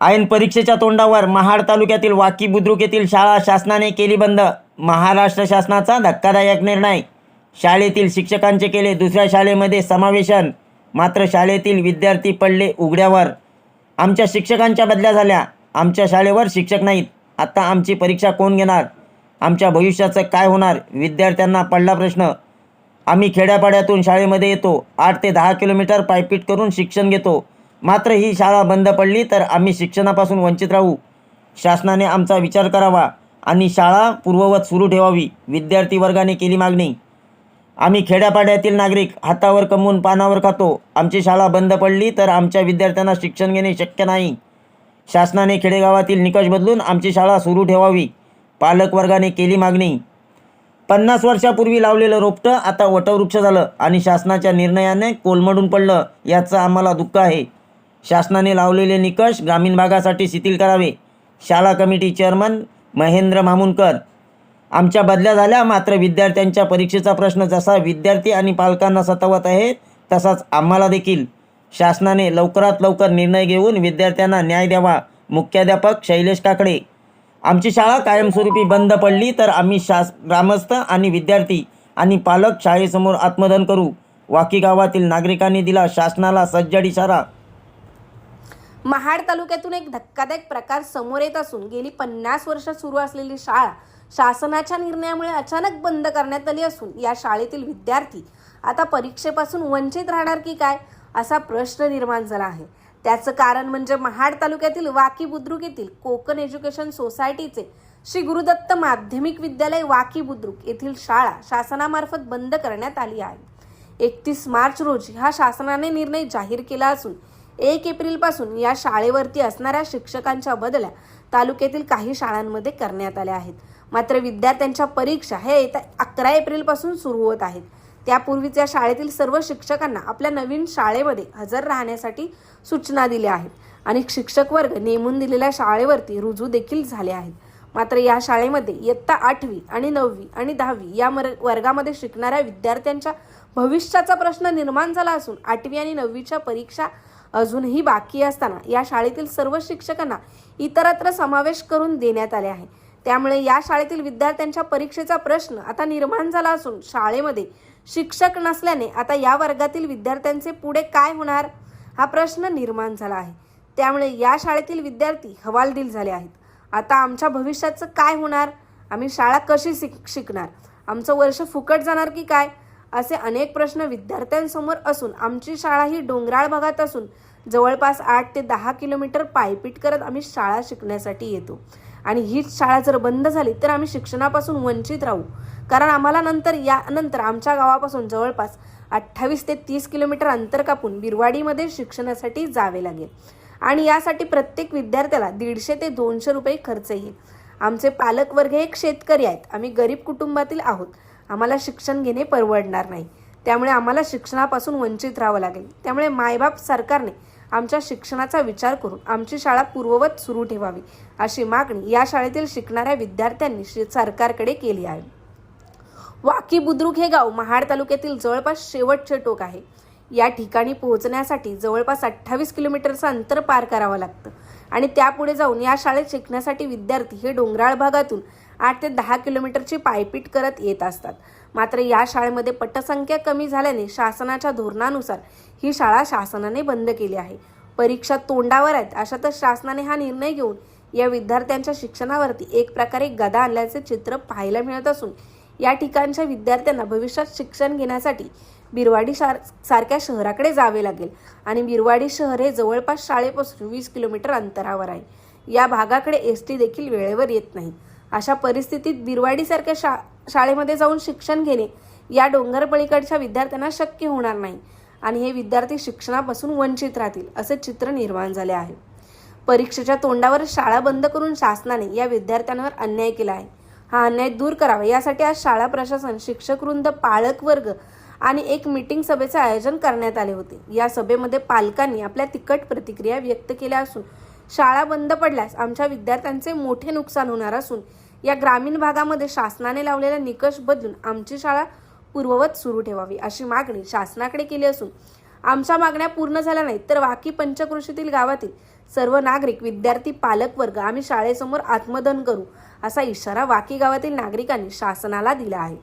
ऐन परीक्षेच्या तोंडावर महाड तालुक्यातील वाकी बुद्रुक येथील शाळा शासनाने केली बंद. महाराष्ट्र शासनाचा धक्कादायक निर्णय. शाळेतील शिक्षकांचे केले दुसऱ्या शाळेमध्ये समावेशन. मात्र शाळेतील विद्यार्थी पडले उघड्यावर. आमच्या शिक्षकांच्या बदल्या झाल्या. आमच्या शाळेवर शिक्षक नाहीत. आता आमची परीक्षा कोण घेणार? आमच्या भविष्याचं काय होणार? विद्यार्थ्यांना पडला प्रश्न. आम्ही खेड्यापाड्यातून शाळेमध्ये येतो. 8 ते 10 किलोमीटर पायपीट करून शिक्षण घेतो. मात्र ही शाळा बंद पडली तर आम्ही शिक्षणापासून वंचित राहू. शासनाने आमचा विचार करावा आणि शाळा पूर्ववत सुरू ठेवावी. विद्यार्थी वर्गाने केली मागणी. आम्ही खेड्यापाड्यातील नागरिक हातावर कमवून पानावर खातो. आमची शाळा बंद पडली तर आमच्या विद्यार्थ्यांना शिक्षण घेणे शक्य नाही. शासनाने खेडेगावातील निकष बदलून आमची शाळा सुरू ठेवावी. पालक वर्गाने केली मागणी. 50 वर्षापूर्वी लावलेलं रोपटं आता वटवृक्ष झालं आणि शासनाच्या निर्णयाने कोलमडून पडलं. याचं आम्हाला दुःख आहे. शासनाने लावलेले निकष ग्रामीण भागासाठी शिथिल करावे. शाळा कमिटी चेअरमन महेंद्र मामुनकर. आमच्या बदल्या झाल्या मात्र विद्यार्थ्यांच्या परीक्षेचा प्रश्न जसा विद्यार्थी आणि पालकांना सतावत आहे तसाच आम्हाला देखील. शासनाने लवकरात लवकर निर्णय घेऊन विद्यार्थ्यांना न्याय द्यावा. मुख्याध्यापक शैलेश काकडे. आमची शाळा कायमस्वरूपी बंद पडली तर आम्ही ग्रामस्थ आणि विद्यार्थी आणि पालक शाळेसमोर आत्मदहन करू. वाकी गावातील नागरिकांनी दिला शासनाला सज्जड इशारा. महाड तालुक्यातून एक धक्कादायक प्रकार समोर येत असून गेली 50 वर्ष सुरू असलेली शाळा शासनाच्या निर्णयामुळे अचानक बंद करण्यात आली असून या शाळेतील विद्यार्थी आता परीक्षेपासून वंचित राहणार की काय असा प्रश्न निर्माण झाला आहे. त्याचं कारण म्हणजे महाड तालुक्यातील वाकी बुद्रुक येथील कोकण एज्युकेशन सोसायटीचे श्री गुरुदत्त माध्यमिक विद्यालय वाकी बुद्रुक येथील शाळा शासनामार्फत बंद करण्यात आली आहे. 31 मार्च रोजी हा शासनाने निर्णय जाहीर केला असून 1 एप्रिलपासून या शाळेवरती असणाऱ्या शिक्षकांच्या बदल्या तालुक्यातील काही शाळांमध्ये करण्यात आल्या आहेत. मात्र विद्यार्थ्यांच्या परीक्षा हे येत्या 11 एप्रिलपासून सुरू होत आहेत. त्यापूर्वीच या शाळेतील सर्व शिक्षकांना आपल्या नवीन शाळेमध्ये हजर राहण्यासाठी सूचना दिल्या आहेत आणि शिक्षक वर्ग नेमून दिलेल्या शाळेवरती रुजू देखील झाले आहेत. मात्र या शाळेमध्ये इयत्ता 8वी आणि 9वी आणि 10वी या वर्गामध्ये शिकणाऱ्या विद्यार्थ्यांच्या भविष्याचा प्रश्न निर्माण झाला असून 8वी आणि 9वीच्या परीक्षा अजूनही बाकी असताना या शाळेतील सर्व शिक्षकांना इतरत्र समावेश करून देण्यात आले आहे. त्यामुळे या शाळेतील विद्यार्थ्यांच्या परीक्षेचा प्रश्न आता निर्माण झाला असून शाळेमध्ये शिक्षक नसल्याने आता या वर्गातील विद्यार्थ्यांचे पुढे काय होणार हा प्रश्न निर्माण झाला आहे. त्यामुळे या शाळेतील विद्यार्थी हवालदिल झाले आहेत. आता आमच्या भविष्याचं काय होणार? आम्ही शाळा कशी शिकणार? आमचं वर्ष फुकट जाणार की काय? असे अनेक प्रश्न विद्यार्थ्यांसमोर असून आमची शाळा ही डोंगराळ भागात असून जवळपास 8 ते 10 किलोमीटर पायपीट करत आम्ही शाळा शिकण्यासाठी येतो आणि हीच शाळा जर बंद झाली तर आम्ही शिक्षणापासून वंचित राहू. कारण आम्हाला यानंतर आमच्या गावापासून जवळपास 28 ते 30 किलोमीटर अंतर कापून बिरवाडीमध्ये शिक्षणासाठी जावे लागेल आणि यासाठी प्रत्येक विद्यार्थ्याला 150 ते 200 रुपये खर्च येईल. आमचे पालक वर्ग एक शेतकरी आहेत. आम्ही गरीब कुटुंबातील आहोत. आम्हाला शिक्षण घेणे परवडणार नाही. त्यामुळे आम्हाला शिक्षणापासून वंचित राहावं लागेल. त्यामुळे मायबाप सरकारने आमच्या शिक्षणाचा विचार करून आमची शाळा पूर्ववत सुरू ठेवावी अशी मागणी या शाळेतील शिकणाऱ्या विद्यार्थ्यांनी सरकारकडे केली आहे. वाकी बुद्रुक हे गाव महाड तालुक्यातील जवळपास शेवटचे टोक आहे. या ठिकाणी पोहोचण्यासाठी जवळपास 28 किलोमीटरचं अंतर पार करावं लागतं आणि त्यापुढे जाऊन या शाळेत शिकण्यासाठी विद्यार्थी हे डोंगराळ भागातून 8 ते 10 किलोमीटरची पायपीट करत येत असतात. मात्र या शाळेमध्ये पटसंख्या कमी झाल्याने शासनाच्या धोरणानुसार ही शाळा शासनाने बंद केली आहे. परीक्षा तोंडावर आहेत अशातच शासनाने हा निर्णय घेऊन या विद्यार्थ्यांच्या शिक्षणावरती एक प्रकारे गदा आणल्याचे चित्र पाहायला मिळत असून या ठिकाणच्या विद्यार्थ्यांना भविष्यात शिक्षण घेण्यासाठी बिरवाडी सारख्या शहराकडे जावे लागेल आणि बिरवाडी शहर हे जवळपास शाळेपासून 20 किलोमीटर अंतरावर आहे. या भागाकडे एसटी देखील वेळेवर येत नाही. अशा परिस्थितीत बिरवाडीसारख्या शाळेमध्ये जाऊन शिक्षण घेणे या डोंगरपलीकडच्या विद्यार्थ्यांना शक्य होणार नाही आणि हे विद्यार्थी शिक्षणापासून वंचित राहतील असे चित्र निर्माण झाले आहे. परीक्षेच्या तोंडावर शाळा बंद करून शासनाने या विद्यार्थ्यांवर अन्याय केला आहे. हा अन्याय दूर करावा यासाठी आज शाळा प्रशासन, शिक्षक वृंद, पालक वर्ग आणि एक मीटिंग सभेचे आयोजन करण्यात आले होते. या सभेमध्ये पालकांनी आपल्या तिखट प्रतिक्रिया व्यक्त केल्या असून शाळा बंद पडल्यास आमच्या विद्यार्थ्यांचे मोठे नुकसान होणार असून या ग्रामीण भागामध्ये शासनाने लावलेला निकष बदलून आमची शाळा पूर्ववत सुरू ठेवावी अशी मागणी शासनाकडे केली असून आमच्या मागण्या पूर्ण झाल्या नाहीत तर वाकी पंचक्रोशीतील गावातील सर्व नागरिक, विद्यार्थी, पालक वर्ग आम्ही शाळेसमोर आत्मदहन करू असा इशारा वाकी गावातील नागरिकांनी शासनाला दिला आहे.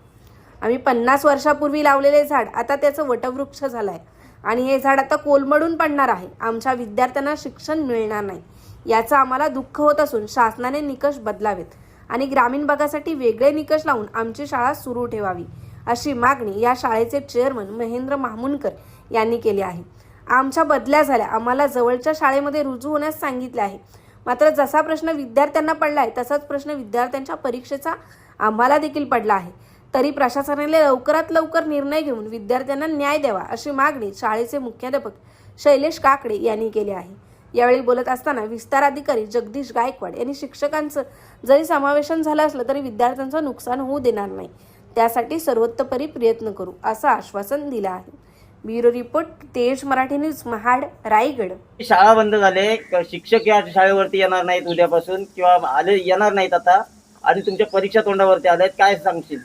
आम्ही 50 वर्षापूर्वी लावलेले झाड आता त्याचं वटवृक्ष झालं आहे आणि हे झाड आता कोलमडून पडणार आहे. आमच्या विद्यार्थ्यांना शिक्षण मिळणार नाही याचं आम्हाला दुःख होत असून शासनाने निकष बदलावेत आणि ग्रामीण भागासाठी वेगळे निकष लावून आमची शाळा सुरू ठेवावी अशी मागणी या शाळेचे चेअरमन महेंद्र मामुनकर यांनी केली आहे. आमच्या बदल्या झाल्या, आम्हाला जवळच्या शाळेमध्ये रुजू होण्यास सांगितले आहे. मात्र जसा प्रश्न विद्यार्थ्यांना पडला आहे तसाच प्रश्न विद्यार्थ्यांच्या परीक्षेचा आम्हाला देखील पडला आहे. तरी प्रशासनाने लवकरात लवकर निर्णय घेऊन विद्यार्थ्यांना न्याय द्यावा अशी मागणी शाळेचे मुख्याध्यापक शैलेश काकडे यांनी केली आहे. यावेळी बोलत असताना विस्तार अधिकारी जगदीश गायकवाड यांनी शिक्षकांचं जरी समावेशन झालं असलं तरी विद्यार्थ्यांचं नुकसान होऊ देणार नाही, त्यासाठी सर्वतोपरी प्रयत्न करू असं आश्वासन दिलं आहे. ब्युरो रिपोर्ट, तेज मराठी न्यूज, महाड, रायगड. शाळा बंद झाले, शिक्षक या शाळेवरती येणार नाहीत उद्यापासून किंवा आले येणार नाहीत आता, आणि तुमच्या परीक्षा तोंडावरती आल्यात, काय सांगशील?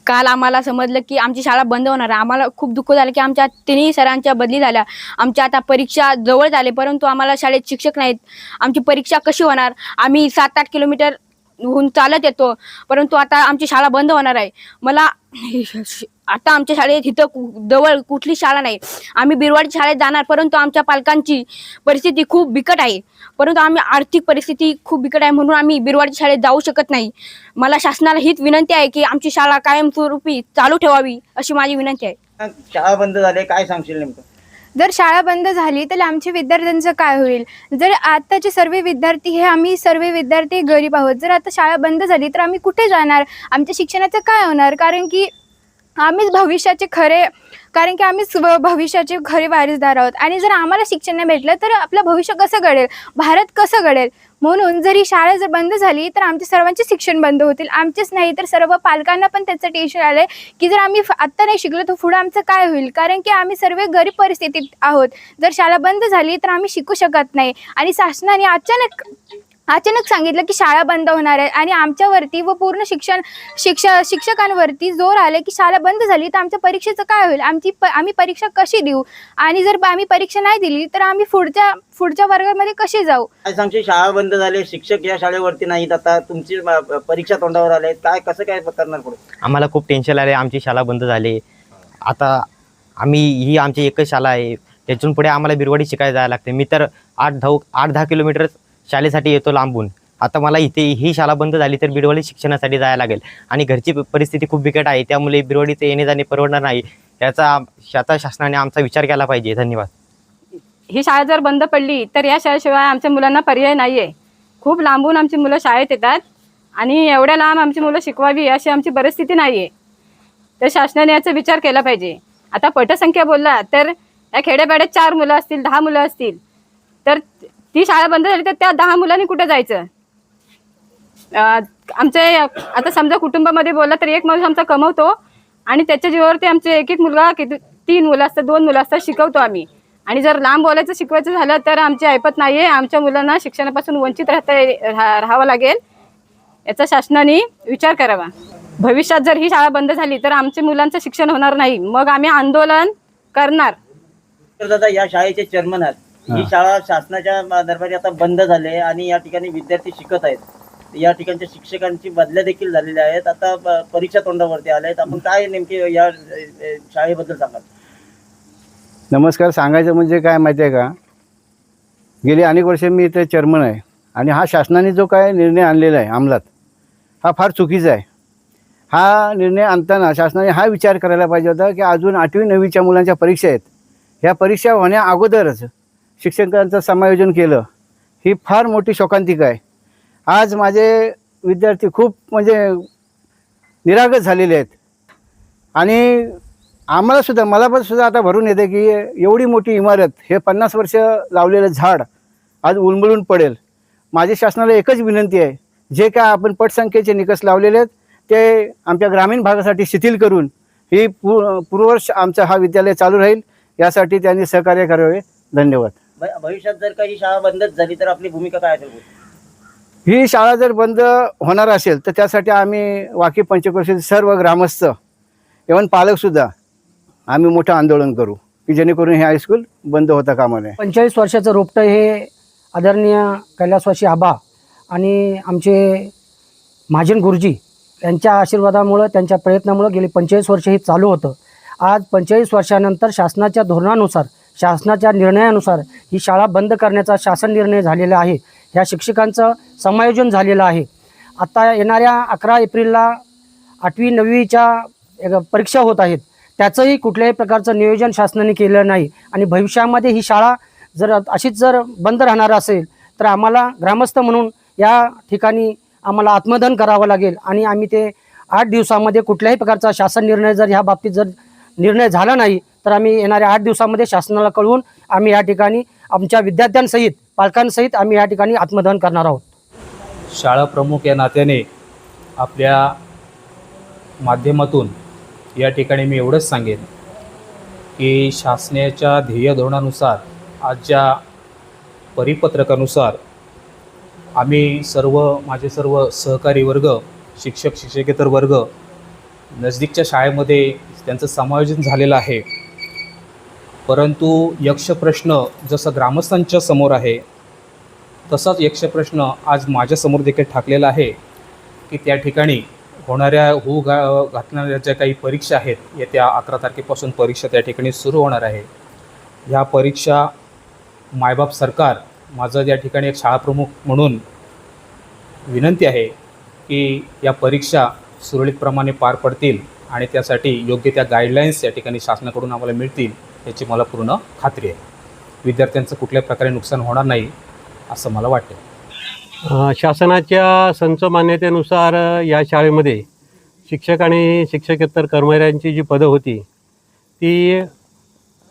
काल आम्हाला समजलं की आमची शाळा बंद होणार आहे. आम्हाला खूप दुःख झालं की आमच्या तिन्ही सरांच्या बदली झाल्या. आमच्या आता परीक्षा जवळ झाले परंतु आम्हाला शाळेत शिक्षक नाहीत. आमची परीक्षा कशी होणार? आम्ही 7-8 किलोमीटर चालत येतो परंतु आता आमची शाळा बंद होणार आहे. मला आता आमच्या शाळेत इथं जवळ कुठली शाळा नाही. आम्ही बिरवाडी शाळेत जाणार परंतु आमच्या पालकांची परिस्थिती खूप बिकट आहे. परंतु आम्ही आर्थिक परिस्थिती खूप बिकट आहे म्हणून आम्ही बिरवाडी शाळेत जाऊ शकत नाही. मला शासनाला हीच विनंती आहे की आमची शाळा कायमस्वरूपी चालू ठेवावी अशी माझी विनंती आहे. शाळा बंद झाले, काय सांगशील नेमकं? जर शाळा बंद झाली तर आमच्या विद्यार्थ्यांचं काय होईल? जर आताचे सर्व विद्यार्थी हे आम्ही सर्व विद्यार्थी गरीब आहोत. जर आता शाळा बंद झाली तर आम्ही कुठे जाणार? आमच्या शिक्षणाचं काय होणार? कारण की आम्हीच भविष्याचे खरे वारीसदार आहोत आणि जर आम्हाला शिक्षण नाही भेटलं तर आपलं भविष्य कसं घडेल? भारत कसं घडेल? म्हणून जरी शाळा जर बंद झाली तर आमचे सर्वांचे शिक्षण बंद होतील. आमचेच नाही तर सर्व पालकांना पण त्याचं टेन्शन आलं आहे की जर आम्ही आत्ता नाही शिकलो तर पुढं आमचं काय होईल? कारण की आम्ही सर्व गरीब परिस्थितीत आहोत. जर शाळा बंद झाली तर आम्ही शिकू शकत नाही आणि शासनाने अचानक सांगितलं की शाळा बंद होणार आहे आणि आमच्यावरती व पूर्ण शिक्षकांवरती जोर आले की शाळा बंद झाली तर आमच्या परीक्षेचं काय होईल? आम्ही परीक्षा कशी देऊ? आणि जर आम्ही परीक्षा नाही दिली तर आम्ही पुढच्या वर्गामध्ये कसे जाऊ? काय सांगशील? शाळा बंद झाले, शिक्षक या शाळेवरती नाहीत, आता तुमची परीक्षा तोंडावर आले, काय कसं काय करणार पुढे? आम्हाला खूप टेन्शन आले. आमची शाळा बंद झाली. आता ही आमची एकच शाळा आहे. त्यातून पुढे आम्हाला बिरवाडी शिकायला जायला लागते. मी तर 8-10 किलोमीटर शाळेसाठी येतो लांबून. आता मला इथे ही शाळा बंद झाली तर बिरवाडी शिक्षणासाठी जायला लागेल आणि घरची परिस्थिती खूप बिकट आहे. त्यामुळे बिरवाडीचे येणे जाणे परवडणार नाही. याचा शासनाने आमचा विचार केला पाहिजे. धन्यवाद. ही शाळा जर बंद पडली तर या शाळेशिवाय आमच्या मुलांना पर्याय नाही आहे. खूप लांबून आमची मुलं शाळेत येतात आणि एवढ्या लांब आमची मुलं शिकवावी अशी आमची परिस्थिती नाही आहे. तर शासनाने याचा विचार केला पाहिजे. आता पटसंख्या बोलला तर या खेड्यापाड्यात 4 मुलं असतील, 10 मुलं असतील तर ती शाळा बंद झाली तर त्या 10 मुलांनी कुठे जायचं? आमचे आता समजा कुटुंबामध्ये बोलला तर एक माणूस आमचा कमवतो आणि त्याच्या जीवावरती आमचे एक मुलगा 3 मुलं असतात, 2 मुलं असतात शिकवतो आम्ही. आणि जर लांब बोलायचं शिकवायचं झालं तर आमची ऐपत नाही आहे. आमच्या मुलांना शिक्षणापासून वंचित राहावं लागेल. याचा शासनाने विचार करावा. भविष्यात जर ही शाळा बंद झाली तर आमच्या मुलांचं शिक्षण होणार नाही. मग आम्ही आंदोलन करणार. तर दादा, या शाळेचे चेअरमन आहेत. ही शाळा शासनाच्या दरबारी आता बंद झाले आणि या ठिकाणी विद्यार्थी शिकत आहेत. या ठिकाणच्या शिक्षकांची बदल्या देखील झालेल्या आहेत. आता परीक्षा तोंडावरती आल्या आहेत. आपण काय नेमके या शाळेबद्दल सांगाल? नमस्कार. सांगायचं म्हणजे काय माहिती आहे का, गेली अनेक वर्ष मी इथे चेअरमन आहे आणि हा शासनाने जो काय निर्णय आणलेला आहे अंमलात, हा फार चुकीचा आहे. हा निर्णय आणताना शासनाने हा विचार करायला पाहिजे होता की अजून 8वी-9वीच्या मुलांच्या परीक्षा आहेत. ह्या परीक्षा होण्या अगोदरच शिक्षकांचं समायोजन केलं, ही फार मोठी शोकांतिका आहे. आज माझे विद्यार्थी खूप म्हणजे निरागस झालेले आहेत आणि मला पण सुद्धा आता भरून येते की एवढी मोठी इमारत, हे 50 वर्ष लावलेलं झाड आज उलमलून पडेल. माझी शासनाला एकच विनंती आहे, जे काय आपण पटसंख्येचे निकष लावलेले आहेत ते आमच्या ग्रामीण भागासाठी शिथिल करून ही पूर्ववर्ष आमचा हा विद्यालय चालू राहील, यासाठी त्यांनी सहकार्य करावे. धन्यवाद. भविष्यात जर काही शाळा बंदच झाली तर आपली भूमिका काय असेल? ही शाळा जर बंद होणार असेल तर त्यासाठी आम्ही वाकी पंचक्रोशीतील सर्व ग्रामस्थ इव्हन पालकसुद्धा आम्ही मोठं आंदोलन करू. की जेणेकरून हे हायस्कूल बंद होता कामा नये. 45 वर्षाचं रोपटं हे आदरणीय कैलासवासी आबा आणि आमचे महाजन गुरुजी यांच्या आशीर्वादामुळं, त्यांच्या प्रयत्नामुळं गेली 45 वर्ष हे चालू होतं. आज 45 वर्षानंतर शासनाच्या धोरणानुसार, शासनाच्या निर्णयानुसार ही शाळा बंद करण्याचा शासन निर्णय झालेला आहे. ह्या शिक्षकांचं समायोजन झालेलं आहे. आता येणाऱ्या 11 एप्रिलला 8वी 9वीच्या परीक्षा होत आहेत. त्याचंही कुठल्याही प्रकारचं नियोजन शासनाने केलं नाही आणि भविष्यामध्ये ही शाळा अशीच बंद राहणार असेल तर आम्हाला ग्रामस्थ म्हणून या ठिकाणी आम्हाला आत्मदहन करावं लागेल आणि आम्ही ते 8 दिवसामध्ये कुठल्याही प्रकारचा शासन निर्णय जर ह्या बाबतीत निर्णय झाला नाही तर आम्ही येणाऱ्या 8 दिवसामध्ये शासनाला कळवून आम्ही या ठिकाणी आमच्या विद्यार्थ्यांसहित, पालकांसहित आम्ही या ठिकाणी आत्मदहन करणार आहोत. शाळा प्रमुख या नात्याने आपल्या माध्यमातून या ठिकाणी मी एवढंच सांगेन की शासनाच्या ध्येय धोरणानुसार, आजच्या परिपत्रकानुसार आम्ही माझे सर्व सहकारी वर्ग, शिक्षक शिक्षकेतर वर्ग नजदीकच्या शाळेमध्ये त्यांचं समायोजन झालेलं आहे. परंतु यक्षप्रश्न जसं ग्रामस्थांच्या समोर आहे तसाच यक्षप्रश्न आज माझ्यासमोर देखील ठाकलेला आहे की त्या ठिकाणी होणाऱ्या घातणाऱ्या ज्या काही परीक्षा आहेत, येत्या 11 तारखेपासून परीक्षा त्या ठिकाणी सुरू होणार आहे. ह्या परीक्षा मायबाप सरकार, माझं या ठिकाणी एक शाळाप्रमुख म्हणून विनंती आहे की या परीक्षा सुरळीतप्रमाणे पार पडतील आणि त्यासाठी योग्य त्या गाईडलाईन्स या ठिकाणी शासनाकडून आम्हाला मिळतील याची मला पूर्ण खात्री आहे. विद्यार्थ्यांचं कुठल्याही प्रकारे नुकसान होणार नाही असं मला वाटतं. शासनाच्या संच मान्यतेनुसार या शाळेमध्ये शिक्षक आणि शिक्षकेतर कर्मचाऱ्यांची जी पदं होती ती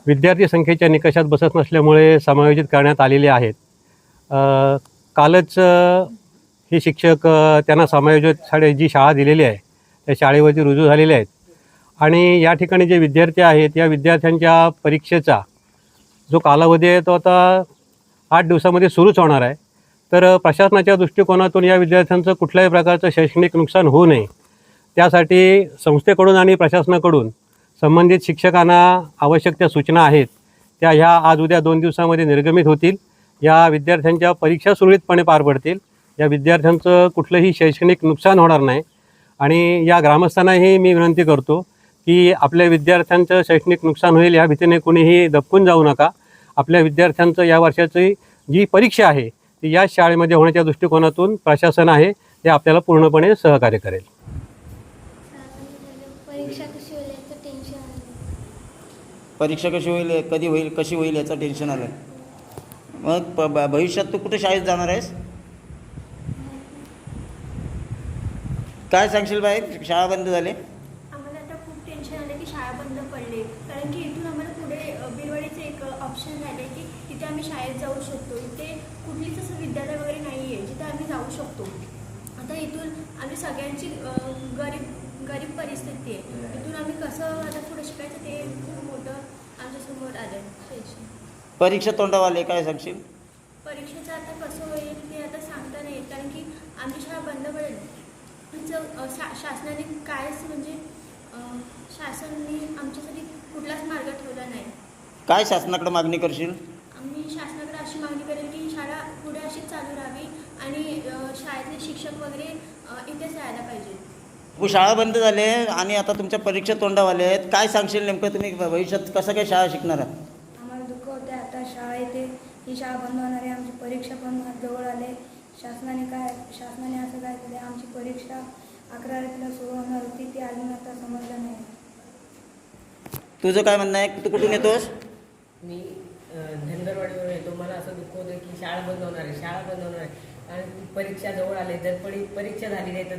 विद्यार्थी संख्येच्या निकषात बसत नसल्यामुळे समायोजित करण्यात आलेली आहेत. कालच हे शिक्षक त्यांना समायोजित जी शाळा दिलेली आहे त्या शाळेवरती रुजू झालेले आहेत आणि या ठिकाणी जे विद्यार्थी आहेत या विद्यार्थ्यांच्या परीक्षेचा जो कालावधी आहे तो आता 8 दिवसामध्ये सुरूच होणार आहे. तर प्रशासनाच्या दृष्टिकोनातून या विद्यार्थ्यांचं कुठल्याही प्रकारचं शैक्षणिक नुकसान होऊ नये त्यासाठी संस्थेकडून आणि प्रशासनाकडून संबंधित शिक्षकांना आवश्यक त्या सूचना आहेत त्या ह्या आज उद्या 2 दिवसामध्ये निर्गमित होतील. या विद्यार्थ्यांच्या परीक्षा सुरळीतपणे पार पडतील. या विद्यार्थ्यांचं कुठलंही शैक्षणिक नुकसान होणार नाही आणि या ग्रामस्थांनाही मी विनंती करतो की आपल्या विद्यार्थ्यांचं शैक्षणिक नुकसान होईल या भीतीने कोणीही दबकून जाऊ नका. आपल्या विद्यार्थ्यांचं या वर्षाची जी परीक्षा आहे ती या शाळेमध्ये होण्याच्या दृष्टिकोनातून प्रशासन आहे ते आपल्याला पूर्णपणे सहकार्य करेल. परीक्षा कशी होईल, कधी होईल, कशी होईल याचं टेन्शन आलं. मग भविष्यात तू कुठे शाळेत जाणार आहेस? काय सांगशील बाई? शाळा बंद झाली. आम्हाला आता खूप टेन्शन आलं की शाळा बंद पडली, कारण की इथून आम्हाला पुढे बिरवाडीचं एक ऑप्शन झालं की तिथे आम्ही शाळेत जाऊ शकतो. इथे कुठलीच असं विद्यालय वगैरे नाही आहे जिथे आम्ही जाऊ शकतो. आता इथून आम्ही सगळ्यांची गरीब परिस्थिती आहे. इथून आम्ही कसं आता पुढे शिकायचं ते खूप मोठं आमच्यासमोर आलं टेन्शन. परीक्षा तोंडावाले काय सांगशील? परीक्षेचं आता कसं होईल ते आता सांगता नाही येत, कारण की आमची शाळा बंद पडेल. शासनाने कायच म्हणजे शासनाने आमच्यासाठी कुठलाच मार्ग ठेवला नाही. काय शासनाकडे मागणी करशील? आम्ही शासनाकडे अशी मागणी करेल की शाळा पुढे अशीच चालू राहावी आणि शाळेतले शिक्षक वगैरे इथेच राहायला पाहिजे. शाळा बंद झाली आणि आता तुमच्या परीक्षा तोंडावाले आहेत. काय सांगशील नेमकं? तुम्ही भविष्यात कसं काय शाळा शिकणार आहात? आम्हाला दुःख होते. आता शाळा येते, ही शाळा बंद होणार आहे. आमची परीक्षा पण जवळ आले. शासनाने असं काय केलं? आमची परीक्षा 11 तारखेला सुरू होणार होती, ती अजून आता समजलं नाही. तुझं काय म्हणणं आहे? तू कुठून येतोस? मी धनगरवाडीवरून येतो. मला असं दुःख होतं की शाळा बंद होणार आहे, शाळा बंद होणार आहे आणि परीक्षा जवळ आले. जर परीक्षा झाली नाही तर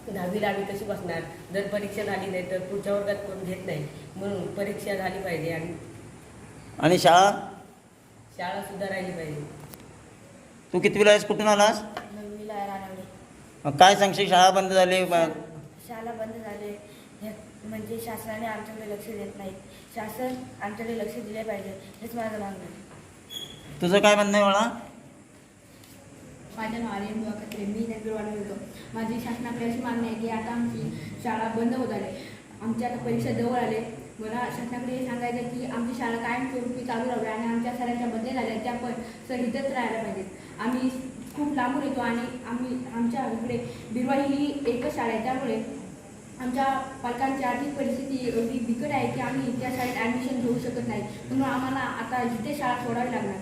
दहावीला आम्ही कशी बसणार? जर परीक्षा झाली नाही तर पुढच्या वर्गात कोण घेत नाही, म्हणून परीक्षा झाली पाहिजे आणि शाळा सुद्धा राहिली पाहिजे. तू कितवीला आहेस? कुठून आलास? 9वीला राहणार. काय सांगशील? शाळा बंद झाली. शाळा बंद झाले म्हणजे शासनाने आमच्याकडे लक्ष देत नाही. शासन आमच्याकडे लक्ष दिले पाहिजे हेच माझं मागणं आहे. तुझं काय म्हणणं आहे बाळा? माझं नाव आर्यन दुआकत्रे, मी धनगरवाडीवर होतो. माझी शासनाकडे अशी मागणी आहे की आता आमची शाळा बंद होत आहे. आमच्या आता परीक्षा जवळ आले. मला शासनाकडे हे सांगायचं आहे की आमची शाळा कायमस्वरूपी चालू राहावी आणि आमच्या सरांच्या बदल्या झाल्या त्या पण सर इथंच राहायला पाहिजेत. आम्ही खूप लांबून येतो आणि आमच्या इकडे बिरवाडी ही एकच शाळा आहे, त्यामुळे आमच्या पालकांची आर्थिक परिस्थिती एवढी बिकट आहे की आम्ही त्या शाळेत ॲडमिशन घेऊ शकत नाही, म्हणून आम्हाला आता इथे शाळा सोडावी लागणार.